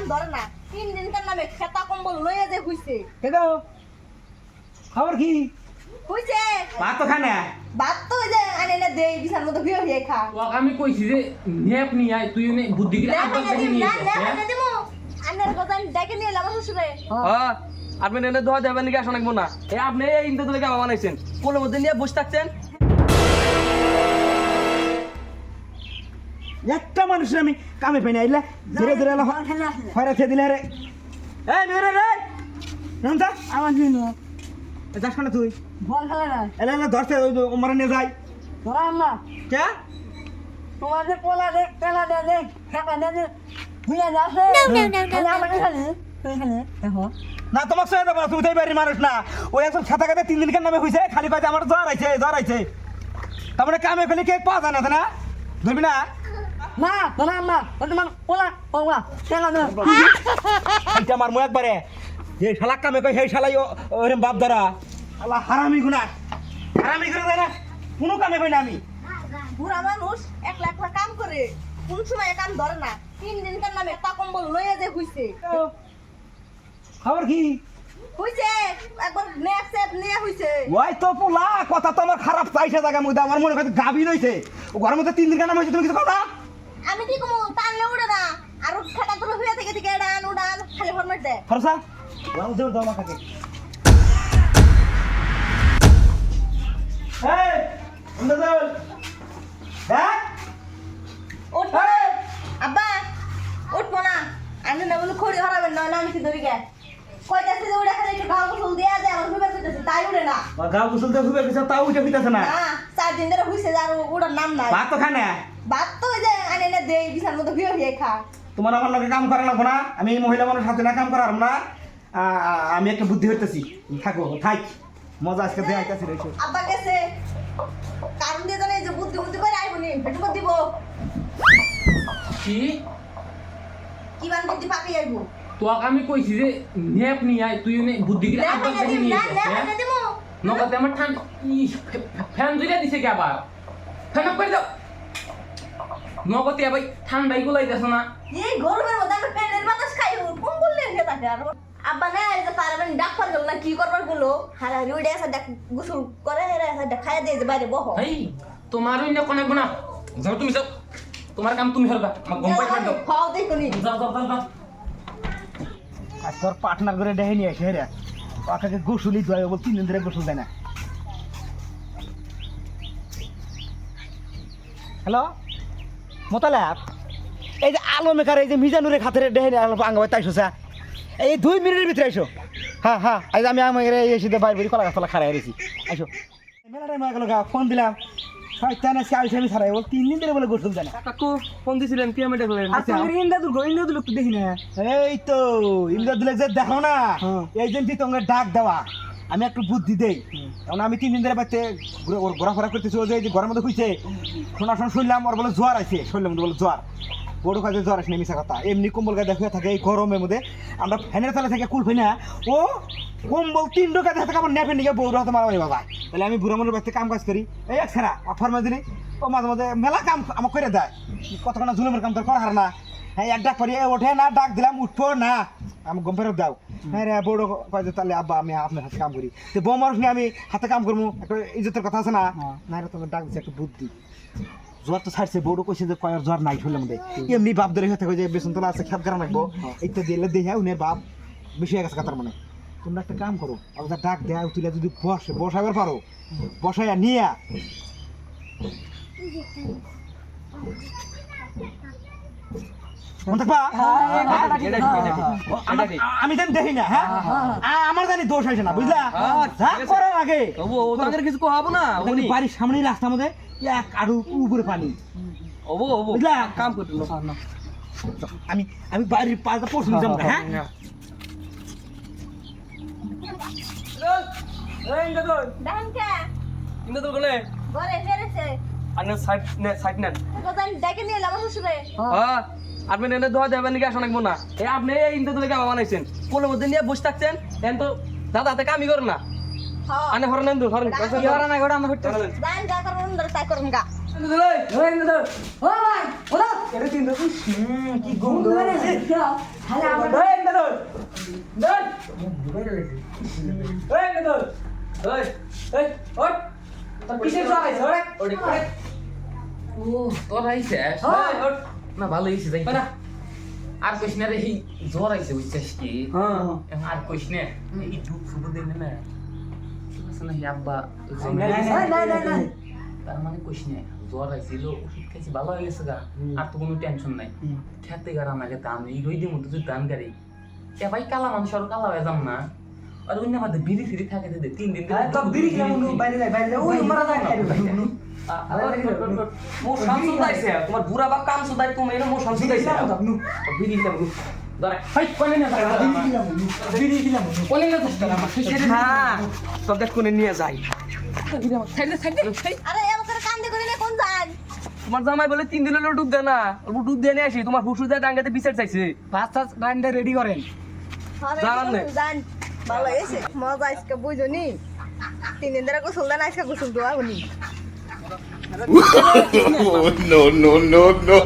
কাম ধরে না 3 দিন কার নামে খেতা কম্বল লইয়া যে হইছে কেদো খবর কি হইছে ভাত তো খানা ভাত তো ওই যে আনে না দেই বিছার মধ্যে ভিও ভিয়ে খা ও আমি কইছি যে নেপ নি আই তুই নে বুদ্ধি করে আবার দেখে নিয়ে না দিমু আন্নার কথা ডাকে নিয়ে এলাম শ্বশুরে হ্যাঁ আপনি এনে দোয়া দেবেন নাকি আসা লাগবো না এই আপনি এই ইন্দা তুলে কেমন বানাইছেন কোলের মধ্যে নিয়ে বসে থাকতেন একটা মানুষের আমি কামে পাই না আইলা ধীরে ধীরে এলা হয়রা খেয়ে দিলে রে এই মেরে রে নামতা আমার জন্য যাস না তুই বল খেলে না এলা এলা ধরতে ওমরা নিয়ে যাই তোরা না কে তোমাদের পোলা দেখ পেলা দেখ খেপা দেখ বুঝা যাচ্ছে আমাকে খালি তুই খালি দেখো না তোমার সঙ্গে যাবো না তুমি তাই বাড়ির মানুষ না ওই একদম খাতা খাতা 3 দিনের নামে হয়েছে খালি পাইতে আমার জ্বর আইছে তার মানে কামে ফেলে কেক পাওয়া যায় না ধরবি না না তোরা না তোমার পোলা পোলা পেলা দেখ এইটা আমার মুখ একবারে যে শালা কামে কই সেই শালাই ওরে বাপ ধরা আল্লাহ হারামি গুনাহ হারামি করে দেয় না কোনো কামে পাই না আমি বুড়া মানুষ একলা একলা কাম করে কোন সময় কাম ধরে না 3 দিন কার নামে তা কম্বল লইয়া যে হইছে খবর কি হইছে একবার নেপ সেপ নিয়ে হইছে ওই তো পোলা কথা তো আমার খারাপ চাইছে জায়গা মধ্যে আমার মনে হয় গাবি নইছে ও ঘরের মধ্যে 3 দিন কাম হইছে তুমি কিছু কও না আমি কি কমু টানলে উড়ে না আর খাটা তো হইয়া থেকে থেকে উড়ান খালি ফরমেট দে ফরসা ওয়াও জোর দাও আমাকে এই ইন্দ্রজল হ্যাঁ উঠ আব্বা উঠবো না আমি না বলে খড়ি হারাবেন না আমি কি ধরি গে কইতাছে যে উড়ে খালি একটু গাও গোসল দিয়া যায় আমার ঘুরে যেতেছে তাই উড়ে না গাও গোসল দিয়ে ঘুরে গেছে তাও উঠে ফিতাছে না না 4 দিন ধরে হইছে আর উড়ার নাম নাই ভাত তো খানা ভাত তো ওই যে আনে না দেই বিছার মধ্যে ভিও ভিয়ে খা তোমার আমার লগে কাম করা লাগবো না আমি মহিলা মানুষ হাতে না কাম করার না আমি একটা বুদ্ধি হইতেছি থাকো থাক মজা আজকে দেয়া আইতাছি রইছো আব্বা গেছে কারণ দিয়ে জানে যে বুদ্ধি বুদ্ধি করে আইবনি ভেটু দিব কি কি বান বুদ্ধি পাকি আইবো তো আমি কইছি যে নেপ নি আই তুই নে বুদ্ধি করে আবার দেখে নিয়ে না দিমু নগদে আমার ঠান ফ্যান দিলে দিছে কি আবার ফ্যান অফ করে দাও নগদে ভাই ঠান্ডাই গুলাইতেছ না এই গরমের মধ্যে আমি ফ্যানের বাতাস খাই কোন বললে হে থাকে আর আব্বা না এই যে পারবেন ডাক্তার গেল না কি করবার গুলো হারারি উড়ে এসে গোসল করে হেরে এসে খাইয়া দিয়ে যে বাইরে বহ এই তোমারই না কোনে গুনা যাও তুমি যাও তোমার কাম তুমি করবা আমার গম পাই দাও খাও দেখুনি যাও যাও যাও আজ তোর পার্টনার করে দেখে নিয়ে এসে হেরে ওকে গোসলই দোয়া বল 3 দিন ধরে গোসল দেয় না হ্যালো মোতালাব এই যে আলো মেকার এই যে মিজানুরে খাতের দেখে নিয়ে আঙ্গাবাই তাইছো স্যার এই 2 মিনিটের ভিতরে আইসো হ্যাঁ আজ আমি আমার এসে বাইরে বেরিয়ে কলা গাছতলা খারাই রেছি আইসো মেলা টাইম হয়ে গেল ফোন দিলাম শয়তান আজকে আইসে আমি ছাড়াই বল 3 দিন ধরে বলে গোসল দেয় না কাকু ফোন দিছিলেন কি আমি দেখলেন আচ্ছা ইন্দাদুল একটু দেখি না এই তো ইন্দাদুল যে দেখো না এই জন্য তোমরা ডাক দেওয়া আমি একটু বুদ্ধি দেই কারণ আমি 3 দিন ধরে বাড়িতে ঘোরাফেরা করতেছি ও যে ঘরের মধ্যে খুঁজছে শোনা শুনলাম ওর বলে জ্বর আছে শুনলাম বলে জ্বর বড় কাজে জ্বর আসে মিশা কথা এমনি কম্বল গায়ে দেখে থাকে এই গরমের মধ্যে আমরা ফ্যানের তলে থেকে কুল পাই না ও কম্বল 3 ডোকা দেখে থাকে আমার নেপে নিয়ে বউর হাতে মারা বাবা তাহলে আমি বুড়া মনের বাড়িতে কাম কাজ করি এই এক ছাড়া অফার দিলি ও মাঝে মাঝে মেলা কাম আমার করে দেয় কতক্ষণ জুলুমের কাম তোর করা হার না হ্যাঁ এক ডাক করি ওঠে না ডাক দিলাম উঠবো না আমি গম ফেরত দাও হ্যাঁ রে বড় কয়ে তাহলে আব্বা আমি আপনার হাতে কাম করি তো বউ মানুষ নিয়ে আমি হাতে কাম করবো একটা ইজ্জতের কথা আছে না না রে তোমার ডাক দিচ্ছে একটা বুদ্ধি জ্বর তো ছাড়ছে বড় কইছে যে কয়ের জ্বর নাই শুনলাম মধ্যে এমনি বাপ ধরে হয়ে থাকে যে বেসন তোলা আছে খেত করা লাগবো ইত্যাদি এলে দেখে উনের বাপ বেশি হয়ে গেছে কাতার মানে তোমরা একটা কাম করো আবার ডাক দেয়া তুলে যদি বসাবার পারো বসাইয়া নিয়া আমি জানি দেখি না হ্যাঁ আমার জানি দোষ হয়েছে না বুঝলা করার আগে তাদের কিছু কোহাবো না বাড়ির সামনেই রাস্তার মধ্যে এক আড়ু উপরে পানি ওবো ওবো বুঝলা কাম করতে আমি বাড়ির পালটা পছন্দ যাবো হ্যাঁ ডানকা ইন্দা তো গলে ঘরে ফেরেছে আনে সাইড নেন কথা ডাকে নিয়ে এলাম শ্বশুরে হ্যাঁ আপনি এনে দোয়া দেবেন নাকি আসা লাগবো না এই আপনি এই ইন্দা তুলে কেমন বানাইছেন কোলের মধ্যে নিয়ে বসে থাকতেন এখন তো দাদা হাতে কামই করেন না হ্যাঁ আনে হরেন দূর হরেন কি হরেন না ঘোড়া আমরা হইতে দান যা করুন তাই করুন গা ওই ইন্দু ও ভাই ওরা এটা তিন দিন কি বন্ধু মানে খালি আমার এই ইন্দু দই এই ইন্দু ওই এই ওই তোর কিসের জ্বর আইছে ওরে ওরে ওরে ও তোর আইছে ওই ওর না ভালো হয়েছে যাই ওরা আর কইস না রে এই জ্বর আইছে বুঝছিস কি হ্যাঁ এখন আর কইস না এই দুধ ফুটো দিন না ঠিক আছে না হে আব্বা নাই তার মানে কইস না জ্বর আইছিল ওষুধ খাইছি ভালো হয়ে গেছে গা আর তো কোনো টেনশন নাই খেতে গারা নাগে দাম এই রইদের মধ্যে তুই দান গাড়ি এ ভাই কালা মানুষ আর কালা হয়ে যাম না আর অন্য বাদে বিড়ি ফিরি থাকে দে 3 দিন তো বিড়ি খেলাম বাইরে ওই মারা যায় মোর শামসু দাইছে তোমার বুড়া বাপ কাম সুদাই তুমি এনে মোর শামসু দাইছে বিড়ি খেলাম ধরে হাই কোনে না বিড়ি খেলাম কোনে না দস্তা আমার হ্যাঁ তো দেখ কোনে নিয়ে যাই সাইড আরে আমাকে কান্দে করে নে কোন যান তোমার জামাই বলে 3 দিন হলো ডুব দে না অল্প ডুব দিয়ে নিয়ে আসি তোমার হুসু যায় ডাঙ্গাতে বিচার চাইছে পাঁচটা রান্ডা রেডি করেন জানান নে। জান ভালো হয়েছে মজা আজকে বুঝনি 3 দিন ধরে গোসল দেন আজকে গোসল দেওয়া উনি no, no, no, no.